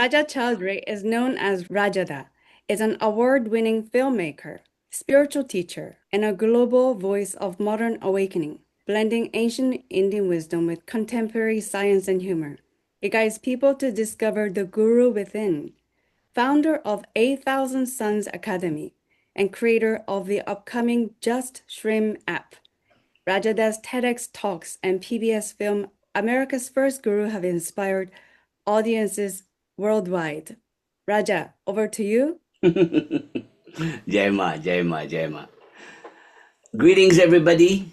Raja Choudhary is known as Rajada, is an award-winning filmmaker, spiritual teacher, and a global voice of modern awakening, blending ancient Indian wisdom with contemporary science and humor. He guides people to discover the guru within, founder of 8,000 Suns Academy, and creator of the upcoming Just Shreem app. Rajada's TEDx talks and PBS film America's First Guru have inspired audiences worldwide. Raja, over to you. Jai Ma, Jai Ma, Jai Ma. Greetings, everybody.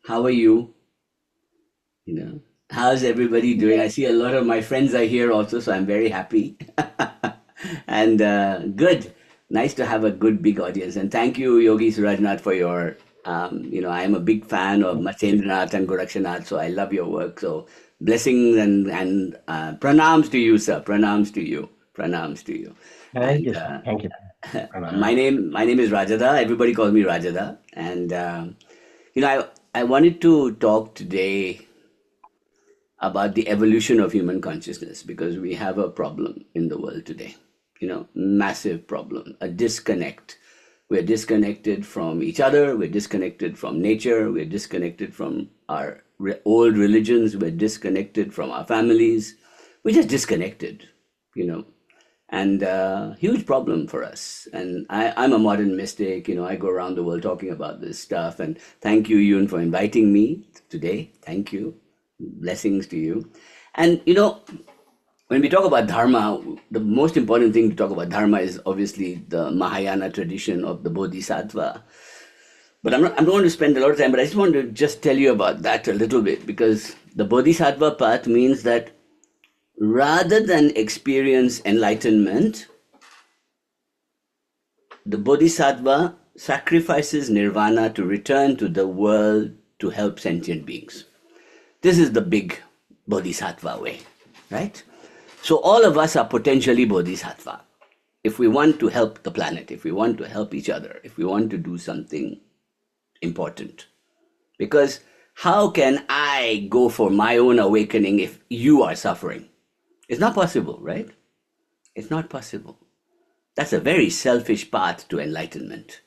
How are you? How's everybody doing? I see a lot of my friends are here also, so I'm very happy. And good. Nice to have a good big audience. And thank you, Yogi Surajnath, for your. I'm a big fan of Matsendranath and Gorakshanath, so I love your work. So blessings and pranams to you, sir. Pranams to you. Pranams to you. Thank And you, sir. Thank you. my name is Rajada. Everybody calls me Rajada. And I wanted to talk today about the evolution of human consciousness because we have a problem in the world today. Massive problem, a disconnect. We're disconnected from each other. We're disconnected from nature. We're disconnected from our old religions. We're disconnected from our families. We're just disconnected, and huge problem for us. And I'm a modern mystic. I go around the world talking about this stuff. And thank you, Yun, for inviting me today. Thank you. Blessings to you. And when we talk about dharma, the most important thing to talk about dharma is obviously the Mahayana tradition of the Bodhisattva. But I'm not going to spend a lot of time, but I just want to just tell you about that a little bit, because the Bodhisattva path means that rather than experience enlightenment, the Bodhisattva sacrifices nirvana to return to the world to help sentient beings. This is the big Bodhisattva way, right? So all of us are potentially Bodhisattva. If we want to help the planet, if we want to help each other, if we want to do something important. Because how can I go for my own awakening if you are suffering? It's not possible, right? It's not possible. That's a very selfish path to enlightenment.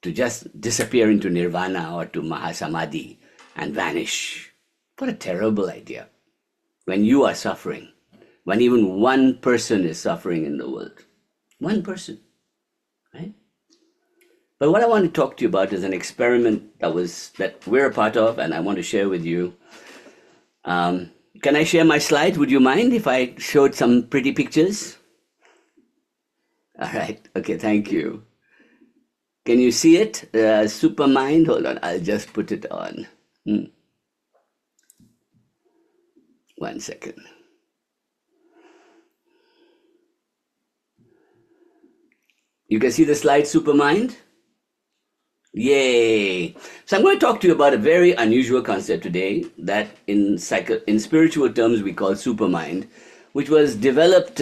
To just disappear into nirvana or to mahasamadhi and vanish. What a terrible idea. When you are suffering, when even one person is suffering in the world. One person, right? But what I want to talk to you about is an experiment that we're a part of, and I want to share with you. Can I share my slides? Would you mind if I showed some pretty pictures? All right. Okay, thank you. Can you see it? Supermind? Hold on, I'll just put it on. 1 second. You can see the slide, Supermind? Yay! So I'm going to talk to you about a very unusual concept today that in spiritual terms we call supermind, which was developed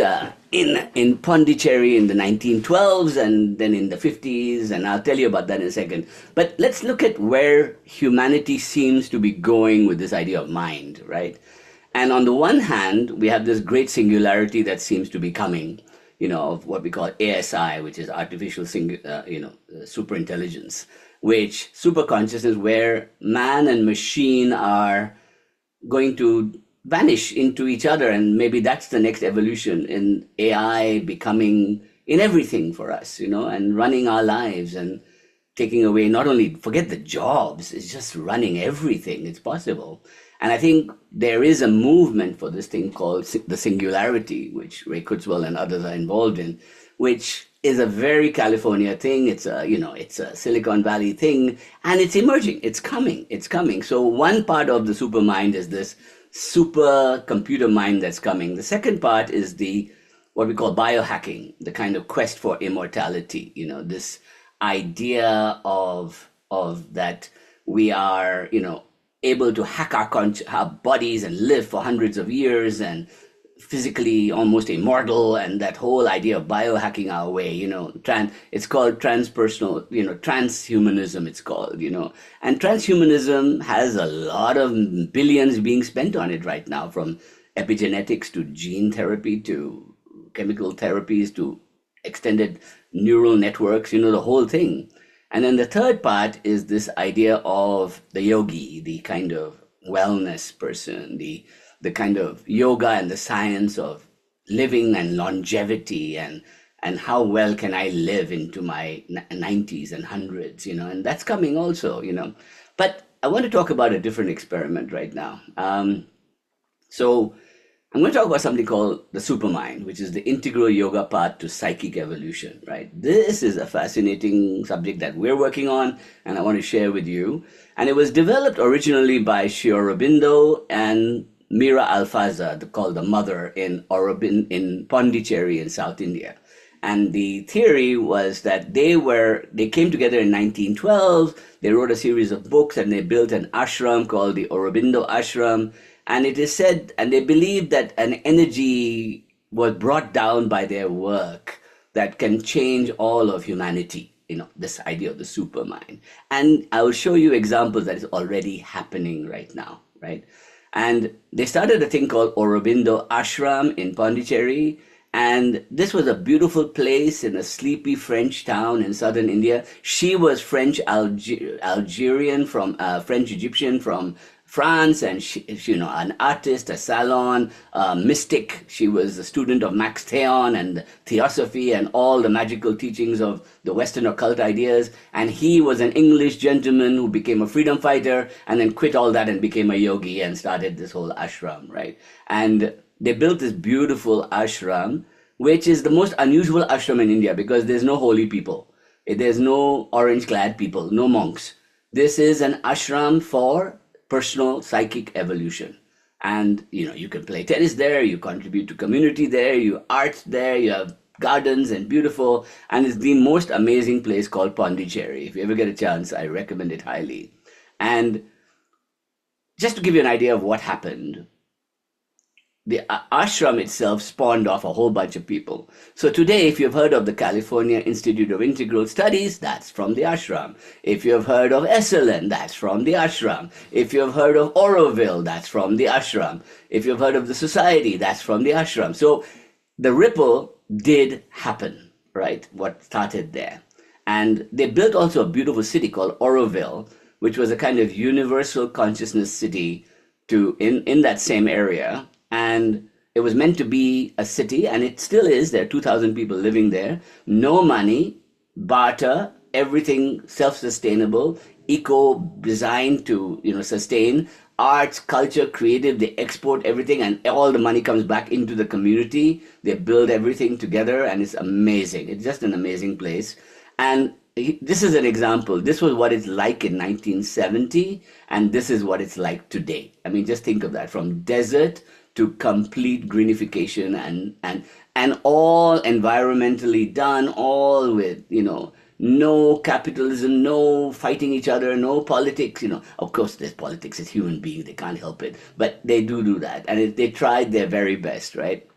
in Pondicherry in the 1912s and then in the 50s, and I'll tell you about that in a second. But let's look at where humanity seems to be going with this idea of mind, right? And on the one hand, we have this great singularity that seems to be coming, of what we call ASI, which is artificial, superintelligence, which super consciousness, where man and machine are going to vanish into each other. And maybe that's the next evolution in AI becoming in everything for us, and running our lives and taking away, not only forget the jobs, it's just running everything. It's possible. And I think there is a movement for this thing called the singularity, which Ray Kurzweil and others are involved in, which is a very California thing. It's a Silicon Valley thing, and it's emerging. It's coming. So one part of the super mind is this super computer mind that's coming. The second part is what we call biohacking, the kind of quest for immortality. This idea of that we are, able to hack our bodies and live for hundreds of years and physically almost immortal, and that whole idea of biohacking our way, it's called transpersonal, transhumanism it's called, and transhumanism has a lot of billions being spent on it right now, from epigenetics to gene therapy to chemical therapies to extended neural networks, the whole thing. And then the third part is this idea of the yogi, the kind of wellness person, the kind of yoga and the science of living and longevity, and how well can I live into my 90s and hundreds, and that's coming also, But I want to talk about a different experiment right now. So I'm going to talk about something called the supermind, which is the integral yoga path to psychic evolution, right? This is a fascinating subject that we're working on, and I want to share with you. And it was developed originally by Sri Aurobindo and Mira Alfaza, called the mother, in Pondicherry in South India. And the theory was that they came together in 1912, they wrote a series of books, and they built an ashram called the Aurobindo Ashram. And it is said, and they believe that an energy was brought down by their work that can change all of humanity, this idea of the supermind. And I will show you examples that is already happening right now, right? And they started a thing called Aurobindo Ashram in Pondicherry. And this was a beautiful place in a sleepy French town in southern India. She was French Algerian from French Egyptian from France, and she, an artist, a salon, a mystic. She was a student of Max Theon and Theosophy and all the magical teachings of the Western occult ideas. And he was an English gentleman who became a freedom fighter and then quit all that and became a yogi and started this whole ashram, right? And they built this beautiful ashram, which is the most unusual ashram in India because there's no holy people. There's no orange-clad people, no monks. This is an ashram for personal psychic evolution. And, you can play tennis there, you contribute to community there, you art there, you have gardens and beautiful, and it's the most amazing place called Pondicherry. If you ever get a chance, I recommend it highly. And just to give you an idea of what happened, the ashram itself spawned off a whole bunch of people. So today, if you've heard of the California Institute of Integral Studies, that's from the ashram. If you've heard of SLN, that's from the ashram. If you've heard of Oroville, that's from the ashram. If you've heard of the society, that's from the ashram. So the ripple did happen, right? What started there. And they built also a beautiful city called Oroville, which was a kind of universal consciousness city in that same area. And it was meant to be a city, and it still is. There are 2,000 people living there. No money, barter, everything self-sustainable, eco-designed to sustain. Arts, culture, creative, they export everything, and all the money comes back into the community. They build everything together, and it's amazing. It's just an amazing place. And this is an example. This was what it's like in 1970, and this is what it's like today. I mean, just think of that, from desert to complete greenification and all environmentally done, all with, no capitalism, no fighting each other, no politics, Of course, there's politics as human beings, they can't help it, but they do that. And they tried their very best, right?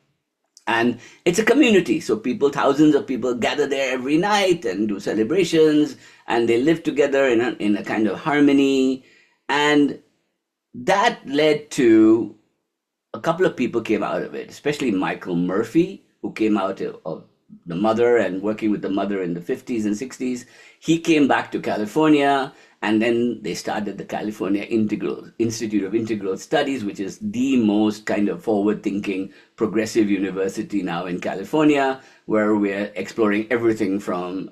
And it's a community, so thousands of people gather there every night and do celebrations, and they live together in a kind of harmony. And that led to a couple of people came out of it, especially Michael Murphy, who came out of the mother and working with the mother in the 50s and 60s. He came back to California, and then they started the California Institute of Integral Studies, which is the most kind of forward-thinking, progressive university now in California, where we're exploring everything from,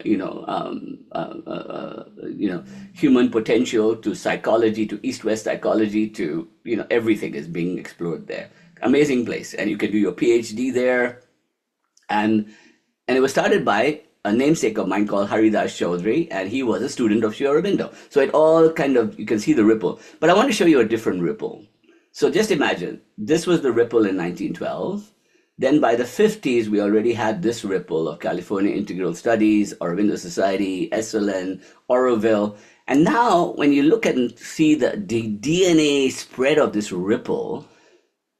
human potential to psychology, to East-West psychology, to, everything is being explored there. Amazing place. And you can do your PhD there. And it was started by a namesake of mine called Haridas Choudhary, and he was a student of Sri Aurobindo. So it all kind of, you can see the ripple. But I want to show you a different ripple. So just imagine, this was the ripple in 1912. Then by the 50s, we already had this ripple of California Integral Studies, Aurobindo Society, SLN, Oroville. And now, when you look and see the DNA spread of this ripple,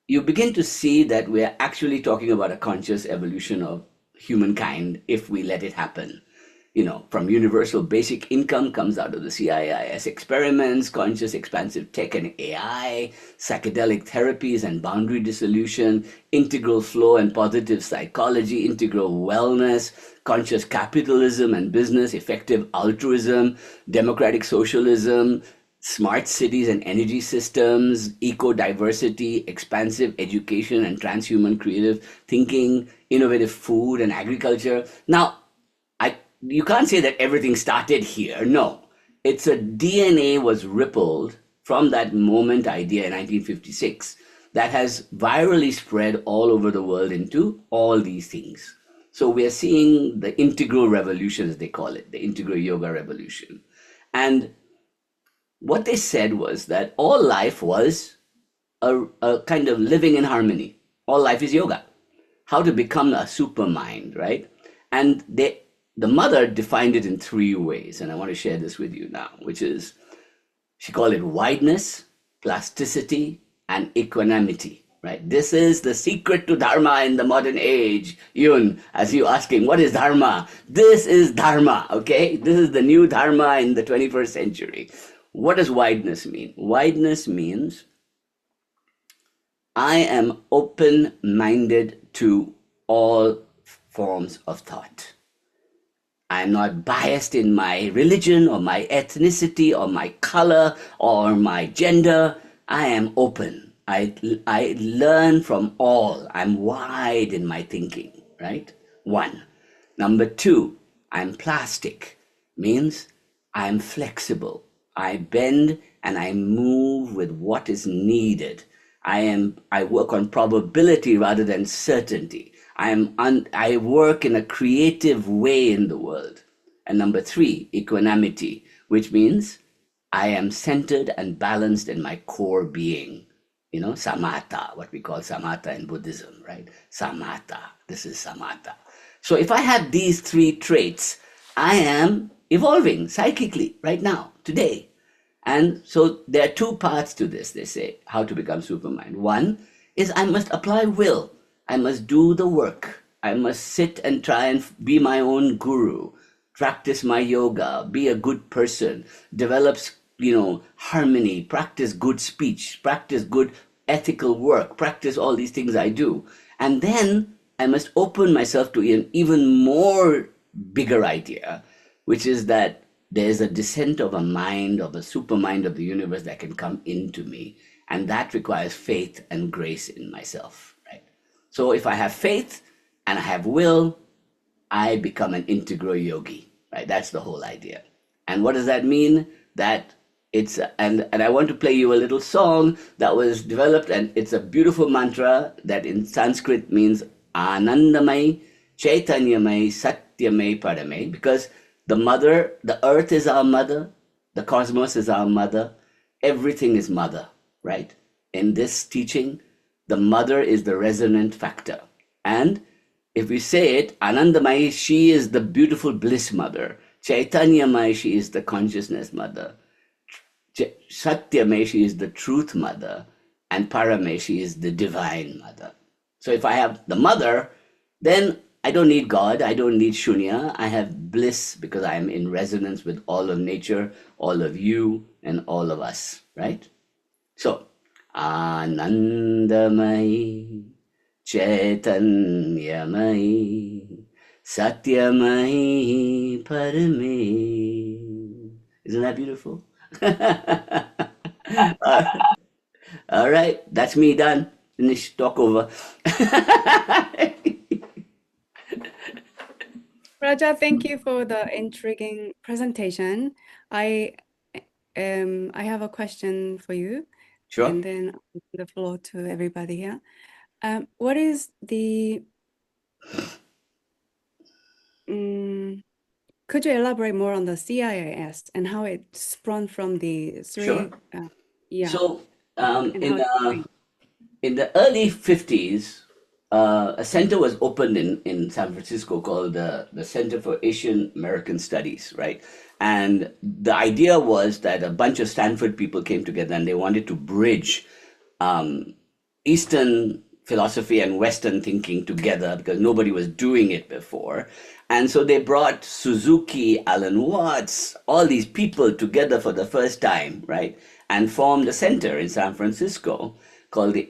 you begin to see that we're actually talking about a conscious evolution of humankind if we let it happen. from universal basic income comes out of the CIIS experiments, conscious expansive tech and AI, psychedelic therapies and boundary dissolution, integral flow and positive psychology, integral wellness, conscious capitalism and business, effective altruism, democratic socialism, smart cities and energy systems, eco diversity, expansive education and transhuman creative thinking, innovative food and agriculture. Now, you can't say that everything started here. No, it's a DNA was rippled from that moment idea in 1956 that has virally spread all over the world into all these things. So we are seeing the integral revolution, as they call it, the integral yoga revolution. And what they said was that all life was a kind of living in harmony. All life is yoga. How to become a super mind, right? And the mother defined it in 3 ways, and I want to share this with you now, which is, she called it wideness, plasticity, and equanimity, right? This is the secret to Dharma in the modern age. Yun, as you asking, what is Dharma? This is Dharma, okay? This is the new Dharma in the 21st century. What does wideness mean? Wideness means I am open-minded to all forms of thought. I'm not biased in my religion or my ethnicity or my color or my gender. I am open. I learn from all. I'm wide in my thinking, right? 1. Number 2, I'm plastic. Means I'm flexible. I bend and I move with what is needed. I work on probability rather than certainty. I work in a creative way in the world. And number 3, equanimity, which means I am centered and balanced in my core being. Samatha, what we call samatha in Buddhism, right? Samatha, this is samatha. So if I have these 3 traits, I am evolving psychically right now, today. And so there are 2 parts to this, they say, how to become supermind. 1 is I must apply will. I must do the work. I must sit and try and be my own guru, practice my yoga, be a good person, develop, harmony, practice good speech, practice good ethical work, practice all these things I do. And then I must open myself to an even more bigger idea, which is that there's a descent of a mind, of a super mind of the universe that can come into me. And that requires faith and grace in myself, right? So if I have faith and I have will, I become an integral yogi, right? That's the whole idea. And what does that mean? That it's, and I want to play you a little song that was developed, and it's a beautiful mantra that in Sanskrit means Anandamai, Chaitanyamai, Satyamai, Paramai, because the earth is our mother, the cosmos is our mother, everything is mother, right? In this teaching, the mother is the resonant factor. And if we say it, Anandamai, she is the beautiful bliss mother. Chaitanyamai, she is the consciousness mother. Satyamai, she is the truth mother. And Paramai, she is the divine mother. So if I have the mother, then I don't need God, I don't need Shunya. I have bliss because I am in resonance with all of nature, all of you, and all of us, right? So, Anandamai, Chaitanyamai, Satyamai, Paramai. Isn't that beautiful? All right, that's me done. Finish, talk over. Raja, thank you for the intriguing presentation. I I have a question for you, Sure. and then I'll give the floor to everybody here. What is the could you elaborate more on the CIIS and how it sprung from the Sure. three, yeah, So, and how it's going? in the early 50s, a center was opened in San Francisco called the Center for Asian American Studies, right? And the idea was that a bunch of Stanford people came together and they wanted to bridge Eastern philosophy and Western thinking together because nobody was doing it before. And so they brought Suzuki, Alan Watts, all these people together for the first time, right? And formed a center in San Francisco called the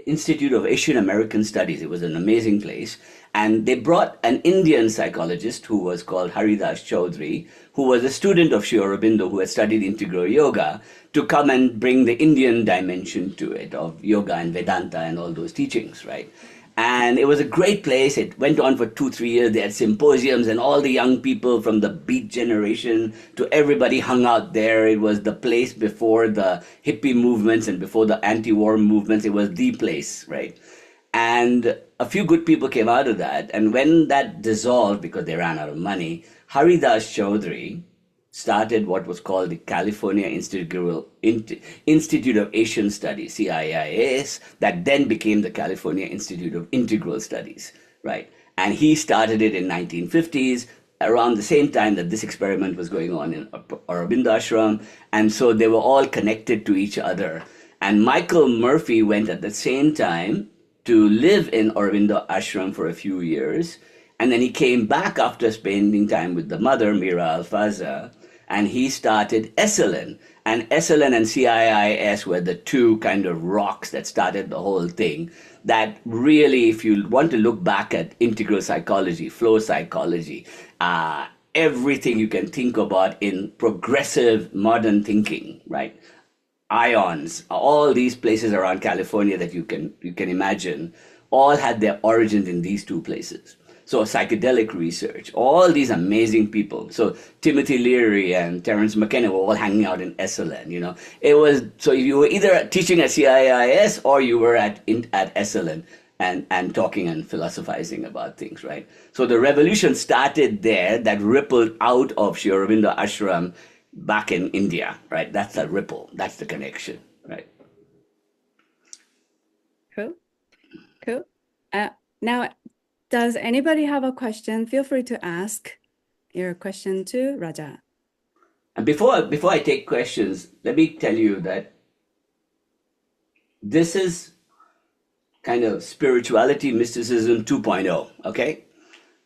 Institute of Asian American Studies. It was an amazing place. And they brought an Indian psychologist who was called Haridas Choudhary, who was a student of Sri Aurobindo, who had studied integral yoga, to come and bring the Indian dimension to it of yoga and Vedanta and all those teachings, right? And it was a great place. It went on for 2-3 years. They had symposiums, and all the young people from the Beat generation to everybody hung out there. It was the place before the hippie movements and before the anti-war movements. It was the place, right? And a few good people came out of that. And when that dissolved, because they ran out of money, Haridas Choudhary started what was called the California Institute of Asian Studies, CIIS, that then became the California Institute of Integral Studies, right? And he started it in 1950s, around the same time that this experiment was going on in Aurobindo Ashram. And so they were all connected to each other. And Michael Murphy went at the same time to live in Aurobindo Ashram for a few years. And then he came back after spending time with the mother, Mira Alfaza, and he started SLN. And SLN and CIIS were the two kind of rocks that started the whole thing. That really, if you want to look back at integral psychology, flow psychology, everything you can think about in progressive modern thinking, right? Ions, all these places around California that you can imagine, all had their origins in these two places. So psychedelic research, all these amazing people. So Timothy Leary and Terence McKenna were all hanging out in SLN, you know. It was, so you were either teaching at CIIS or you were at SLN and talking and philosophizing about things, right? So the revolution started there, that rippled out of Sri Aurobindo Ashram back in India, right? That's the ripple, that's the connection, right? Cool. Now, does anybody have a question? Feel free to ask your question to Raja. And before I take questions, let me tell you that this is kind of spirituality, mysticism 2.0, okay?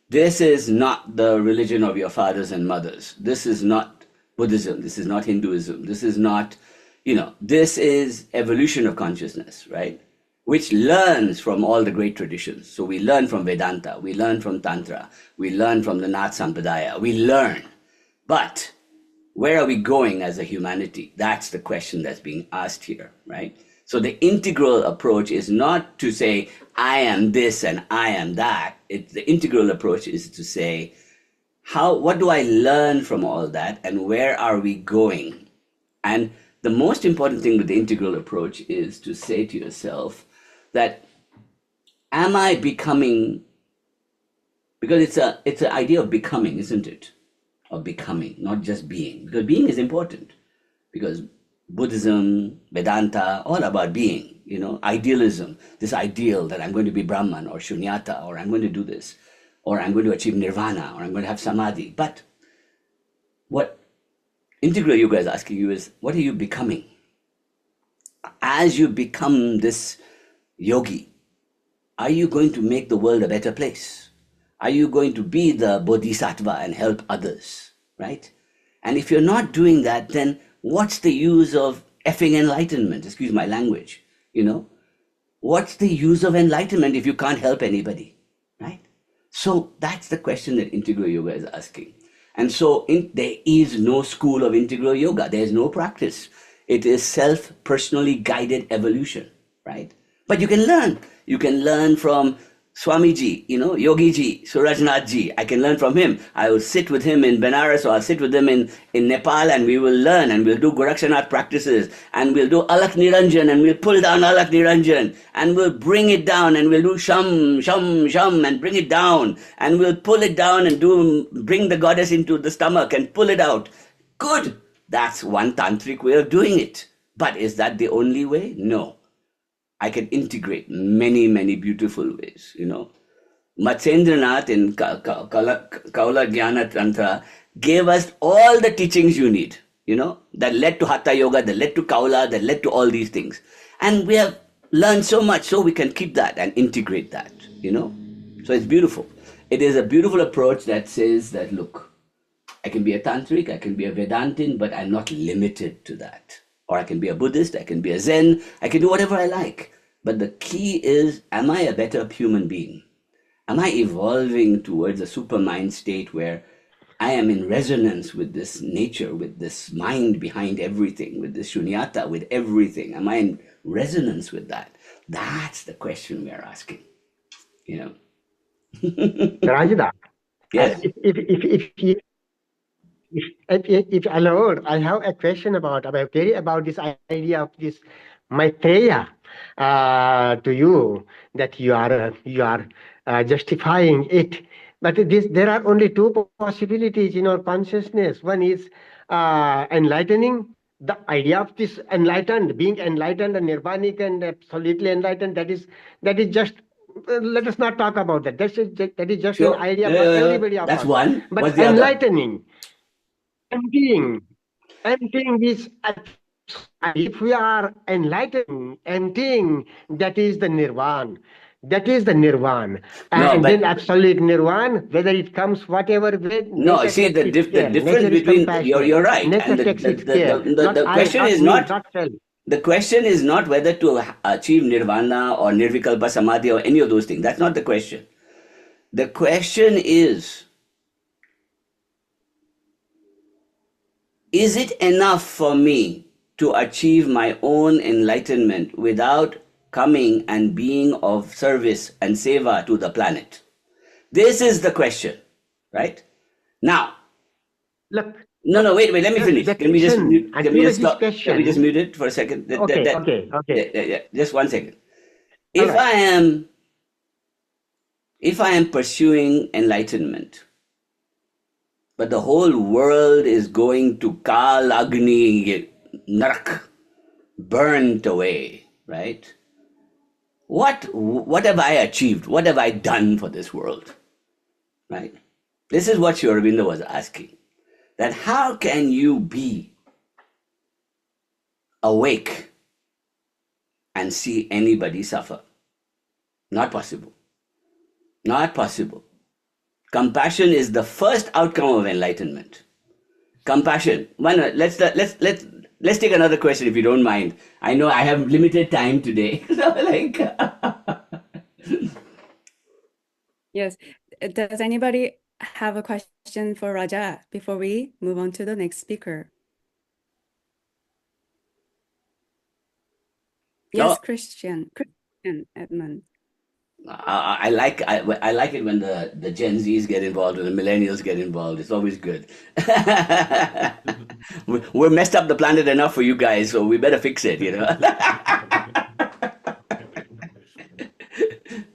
This is not the religion of your fathers and mothers. This is not Buddhism. This is not Hinduism. This is not, this is evolution of consciousness, right? Which learns from all the great traditions. So we learn from Vedanta, we learn from Tantra, we learn from the Nath Sampradaya, we learn. But where are we going as a humanity? That's the question that's being asked here, right? So the integral approach is not to say, I am this and I am that. The integral approach is to say, what do I learn from all that and where are we going? And the most important thing with the integral approach is to say to yourself that, am I becoming, because it's an idea of becoming, isn't it? Of becoming, not just being. Because being is important. Because Buddhism, Vedanta, all about being, idealism, this ideal that I'm going to be Brahman or Shunyata, or I'm going to do this, or I'm going to achieve nirvana, or I'm going to have samadhi. But what integral yoga is asking you is, what are you becoming? As you become this yogi, are you going to make the world a better place? Are you going to be the bodhisattva and help others, right? And if you're not doing that, then what's the use of effing enlightenment? Excuse my language, What's the use of enlightenment if you can't help anybody, right? So that's the question that integral yoga is asking. And so there is no school of integral yoga. There is no practice. It is self-personally guided evolution, right? But you can learn. You can learn from Swamiji, Yogiji, Surajnathji. I can learn from him. I will sit with him in Benares, or I'll sit with him in Nepal, and we will learn, and we'll do Gorakshanath practices, and we'll do Alak Niranjan, and we'll pull down Alak Niranjan, and we'll bring it down, and we'll do Sham, Sham, Sham, and bring it down, and we'll pull it down and bring the goddess into the stomach and pull it out. Good. That's one tantric way of doing it. But is that the only way? No. I can integrate many, many beautiful ways, Matsyendranath in Kaula Jnana Tantra gave us all the teachings you need, that led to Hatha Yoga, that led to Kaula, that led to all these things. And we have learn so much so we can keep that and integrate that, you know? So it's beautiful. It is a beautiful approach that says that, look, I can be a tantric, I can be a Vedantin, but I'm not limited to that. Or I can be a Buddhist, I can be a Zen, I can do whatever I like. But the key is, am I a better human being? Am I evolving towards a supermind state where I am in resonance with this nature, with this mind behind everything, with this shunyata, with everything? Am I in resonance with that? That's the question we are asking, you know? Rajada, Yes. if allowed, I have a question about this idea of this Maitreya to you, that you are justifying it. But there are only two possibilities in our consciousness. One is enlightening. The idea of this enlightened, being enlightened and nirvanic and absolutely enlightened, that is just let us not talk about that. That is just an Sure. idea for everybody of That's us. one. But What's the other? enlightening, emptying, emptying is, if we are enlightening, emptying, that is the nirvana. That is the nirvana. No, And then but absolute nirvana, whether it comes whatever way, no, nature see takes the its the care. difference Nature is between compassionate. you're right, Nature and takes its care. Not the I, question not is me, not not self. the question is not whether to achieve nirvana or nirvikalpa samadhi or any of those things. That's not the question. The question is it enough for me to achieve my own enlightenment without coming and being of service and seva to the planet? This is the question, right? Now, Look, no, wait, let me finish. the question, Can we until just this stop? Can we just question, mute it for a second? okay. Just 1 second. All If right. I am, if I am pursuing enlightenment, but the whole world is going to Kal Agni Narak, burnt away, right? What have I achieved? What have I done for this world? Right? This is what Sri Aurobindo was asking. That how can you be awake and see anybody suffer? Not possible. Not possible. Compassion is the first outcome of enlightenment. Compassion. Let's take another question if you don't mind. I know I have limited time today. So like Yes. Does anybody have a question for Raja before we move on to the next speaker? Yes, no, Christian Edmund. I like it when the Gen Zs get involved and the millennials get involved. It's always good. We're messed up the planet enough for you guys, so we better fix it, you know.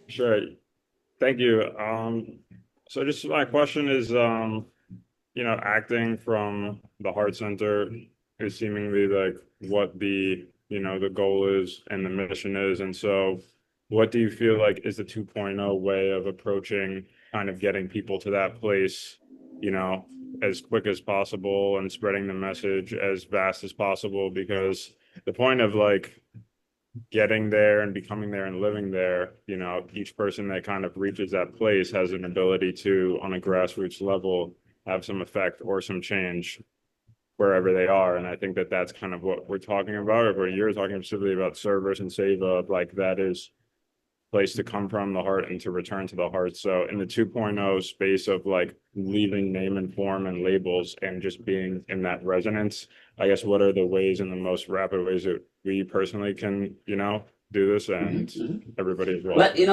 Sure. Thank you. So just my question is, acting from the heart center is seemingly like what the goal is and the mission is. And so what do you feel like is the 2.0 way of approaching kind of getting people to that place, as quick as possible and spreading the message as vast as possible? Because the point of like getting there and becoming there and living there, each person that kind of reaches that place has an ability to, on a grassroots level, have some effect or some change wherever they are. And I think that that's kind of what we're talking about, or what you're talking specifically about service and seva, like that is place to come from the heart and to return to the heart. So in the 2.0 space of like leaving name and form and labels and just being in that resonance, I guess what are the ways and the most rapid ways that we personally can, do this and everybody as well? Well, in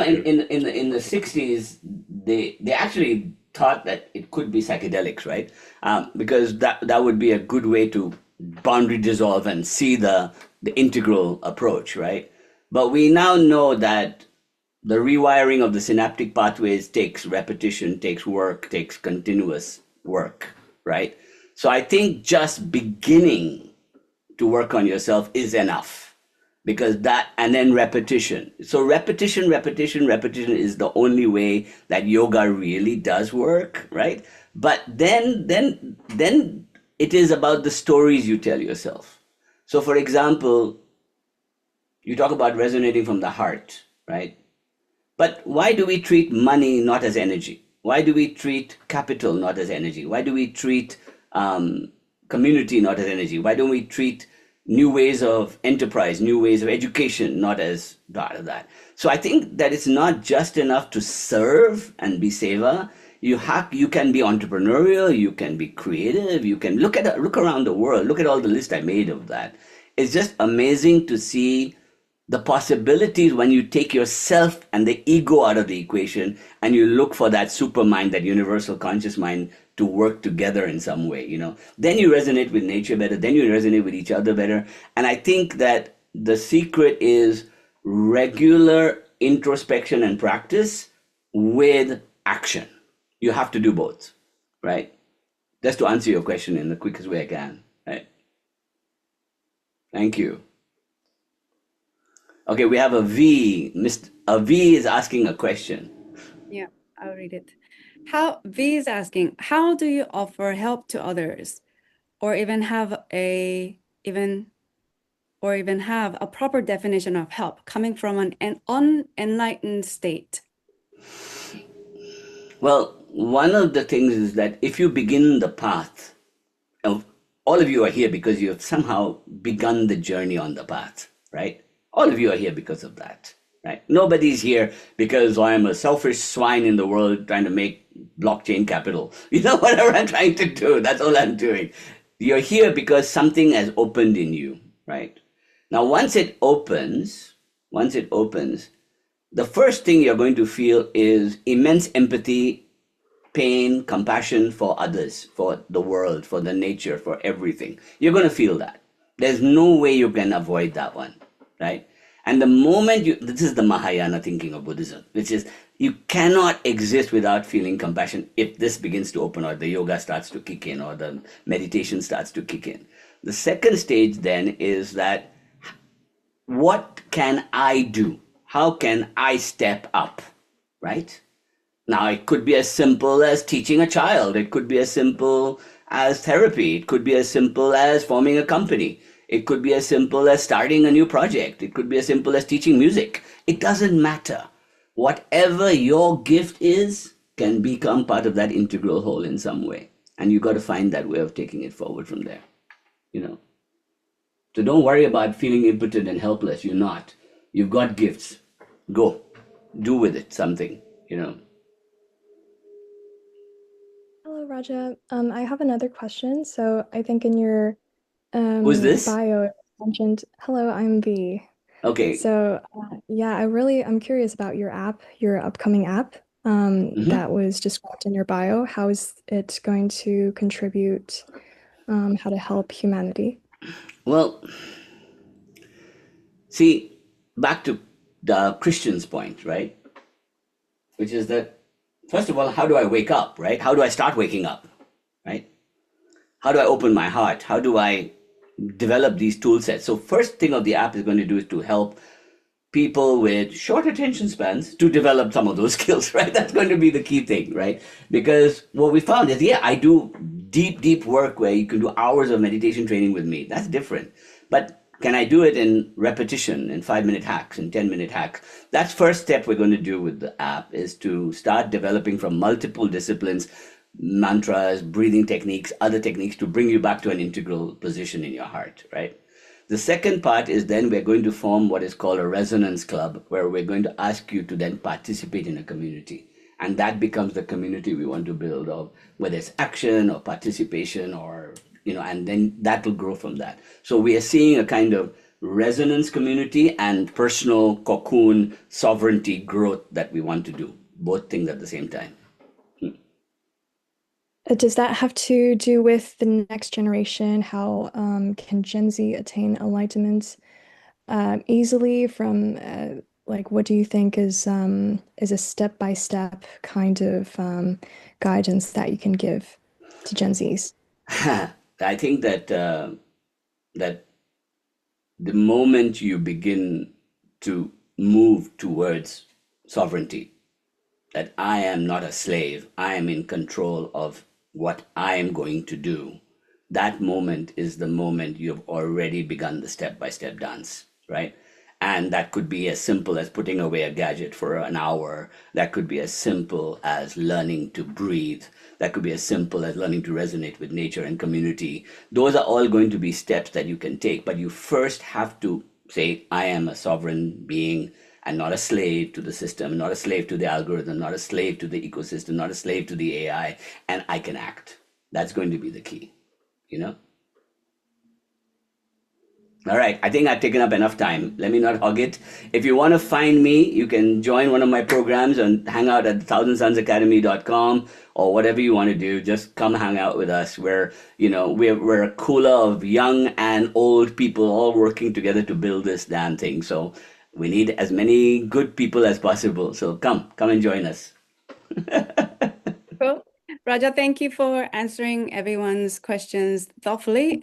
the 60s, they actually thought that it could be psychedelics, right? Because that would be a good way to boundary dissolve and see the integral approach, right? But we now know that the rewiring of the synaptic pathways takes repetition, takes work, takes continuous work, right? So I think just beginning to work on yourself is enough, because that, and then repetition. So repetition is the only way that yoga really does work, right? But then it is about the stories you tell yourself. So for example, You talk about resonating from the heart, right? But why do we treat money not as energy? Why do we treat capital not as energy? Why do we treat community not as energy? Why don't we treat new ways of enterprise, new ways of education not as part of that? So I think that it's not just enough to serve and be seva. You can be entrepreneurial, you can be creative, you can look around the world, look at all the list I made of that. It's just amazing to see the possibilities when you take yourself and the ego out of the equation and you look for that super mind, that universal conscious mind to work together in some way, then you resonate with nature better, then you resonate with each other better. And I think that the secret is regular introspection and practice with action. You have to do both, right? Just to answer your question in the quickest way I can, right? Thank you. Okay, we have a V. A V is asking a question. Yeah, I'll read it. V is asking, how do you offer help to others, or even have a proper definition of help coming from an unenlightened state? Well, one of the things is that if you begin the path, all of you are here because you have somehow begun the journey on the path, right? All of you are here because of that, right? Nobody's here because I'm a selfish swine in the world trying to make blockchain capital. Whatever I'm trying to do, that's all I'm doing. You're here because something has opened in you, right? Now, once it opens, the first thing you're going to feel is immense empathy, pain, compassion for others, for the world, for the nature, for everything. You're going to feel that. There's no way you can avoid that one, right? And the moment this is the Mahayana thinking of Buddhism, which is you cannot exist without feeling compassion if this begins to open or the yoga starts to kick in or the meditation starts to kick in. The second stage then is that what can I do? How can I step up, right? Now, it could be as simple as teaching a child. It could be as simple as therapy. It could be as simple as forming a company. It could be as simple as starting a new project. It could be as simple as teaching music. It doesn't matter. Whatever your gift is can become part of that integral whole in some way. And you got to find that way of taking it forward from there, So don't worry about feeling impotent and helpless. You're not. You've got gifts. Go. Do with it something, Hello, Raja. I have another question. So I think in your Who's this? bio it mentioned, hello, I'm V. Okay. So yeah, I'm curious about your app, your upcoming app that was described in your bio. How is it going to contribute, how to help humanity? Well, see, back to the Christian's point, right? Which is that, first of all, how do I wake up, right? How do I start waking up, right? How do I open my heart? How do I develop these tool sets? So first thing of the app is going to do is to help people with short attention spans to develop some of those skills, right? That's going to be the key thing, right? Because what we found is, I do deep work where you can do hours of meditation training with me. That's different. But can I do it in repetition, in 5-minute hacks, in 10-minute hacks? That's first step we're going to do with the app, is to start developing from multiple disciplines, mantras, breathing techniques, other techniques to bring you back to an integral position in your heart, right? The second part is then we're going to form what is called a resonance club, where we're going to ask you to then participate in a community. And that becomes the community we want to build, of whether it's action or participation or, and then that will grow from that. So we are seeing a kind of resonance community and personal cocoon sovereignty growth that we want to do, both things at the same time. Does that have to do with the next generation? How can Gen Z attain enlightenment easily from what do you think is a step-by-step kind of guidance that you can give to Gen Zs? I think that that the moment you begin to move towards sovereignty, that I am not a slave, I am in control of what I am going to do, that moment is the moment you've already begun the step-by-step dance, right? And that could be as simple as putting away a gadget for an hour. That could be as simple as learning to breathe. That could be as simple as learning to resonate with nature and community. Those are all going to be steps that you can take, but you first have to say, I am a sovereign being and not a slave to the system, not a slave to the algorithm, not a slave to the ecosystem, not a slave to the AI, and I can act. That's going to be the key, you know? All right, I think I've taken up enough time. Let me not hog it. If you want to find me, you can join one of my programs and hang out at thousandsunsacademy.com or whatever you want to do. Just come hang out with us. We're a cooler of young and old people all working together to build this damn thing. So we need as many good people as possible. So come and join us. Cool. Raja, thank you for answering everyone's questions thoughtfully